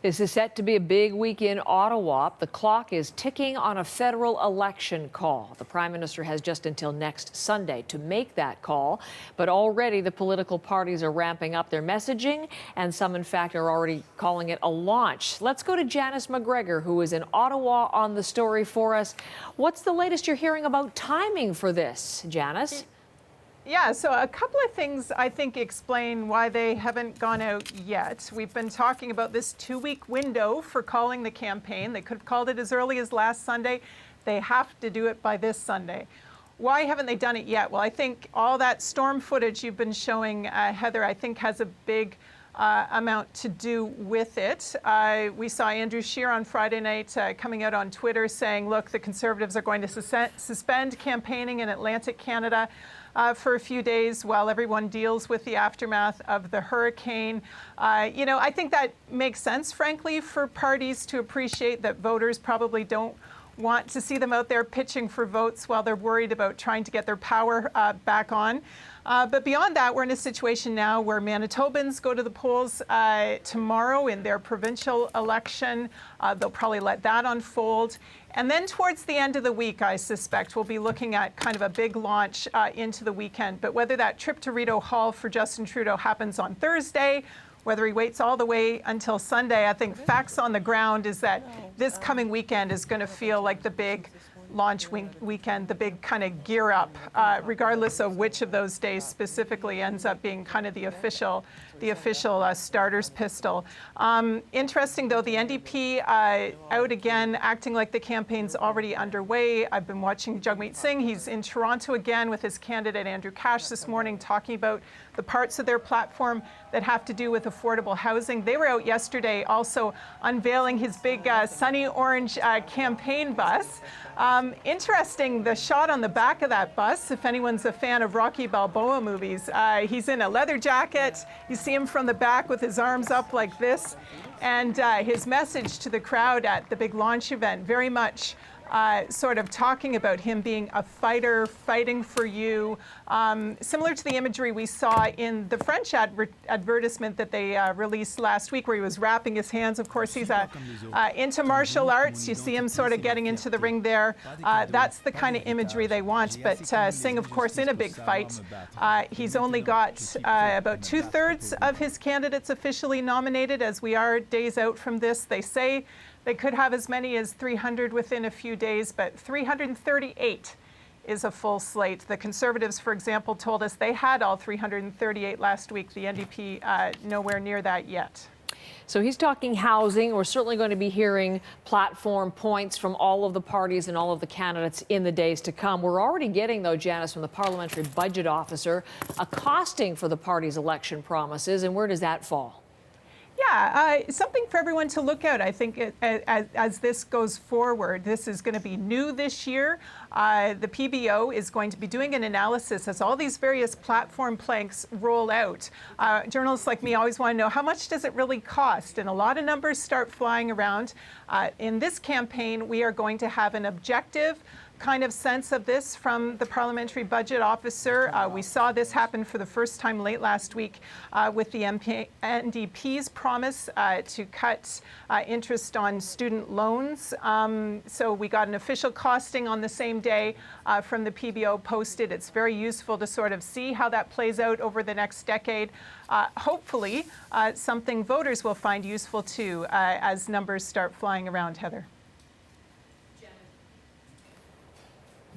This is set to be a big week in Ottawa. The clock is ticking on a federal election call. The Prime Minister has just until next Sunday to make that call. But already the political parties are ramping up their messaging, and some, in fact, are already calling it a launch. Let's go to Janice McGregor, who is in Ottawa on the story for us. What's the latest you're hearing about timing for this, Janice? Yeah, so a couple of things I think explain why they haven't gone out yet. We've been talking about this 2-week window for calling the campaign. They could have called it as early as last Sunday. They have to do it by this Sunday. Why haven't they done it yet? Well, I think all that storm footage you've been showing, Heather, I think has a big amount to do with it. We saw Andrew Scheer on Friday night coming out on Twitter saying, look, the Conservatives are going to suspend campaigning in Atlantic Canada for a few days while everyone deals with the aftermath of the hurricane. I think that makes sense, frankly, for parties to appreciate that voters probably don't want to see them out there pitching for votes while they're worried about trying to get their power back on. But beyond that, we're in a situation now where Manitobans go to the polls tomorrow in their provincial election. They'll probably let that unfold. And then towards the end of the week, I suspect, we'll be looking at kind of a big launch into the weekend. But whether that trip to Rideau Hall for Justin Trudeau happens on Thursday, whether he waits all the way until Sunday, I think facts on the ground is that this coming weekend is going to feel like the big launch weekend, the big kind of gear up, regardless of which of those days specifically ends up being kind of the official starter's pistol. Interesting, though, the NDP out again, acting like the campaign's already underway. I've been watching Jagmeet Singh. He's in Toronto again with his candidate Andrew Cash this morning, talking about the parts of their platform that have to do with affordable housing. They were out yesterday also unveiling his big sunny orange campaign bus. Interesting, the shot on the back of that bus, if anyone's a fan of Rocky Balboa movies, he's in a leather jacket. You see him from the back with his arms up like this. And his message to the crowd at the big launch event, very much sort of talking about him being a fighter, fighting for you, similar to the imagery we saw in the French advertisement that they released last week, where he was wrapping his hands. Of course, he's into martial arts. You see him sort of getting into the ring there. That's the kind of imagery they want. But Singh, of course, in a big fight. He's only got about 2/3 of his candidates officially nominated, as we are days out from this. They say they could have as many as 300 within a few days, but 338 is a full slate. The Conservatives, for example, told us they had all 338 last week. The NDP nowhere near that yet. So he's talking housing. We're certainly going to be hearing platform points from all of the parties and all of the candidates in the days to come. We're already getting, though, Janice, from the Parliamentary Budget Officer, a costing for the party's election promises. And where does that fall? Yeah, something for everyone to look at. I think as this goes forward, this is going to be new this year. The PBO is going to be doing an analysis as all these various platform planks roll out. Journalists like me always want to know, how much does it really cost? And a lot of numbers start flying around. In this campaign, we are going to have an objective kind of sense of this from the Parliamentary Budget Officer. We saw this happen for the first time late last week with the NDP's promise to cut interest on student loans. So we got an official costing on the same day from the PBO posted. It's very useful to sort of see how that plays out over the next decade. Hopefully, something voters will find useful too as numbers start flying around, Heather.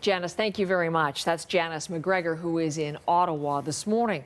Janice, thank you very much. That's Janice McGregor, who is in Ottawa this morning.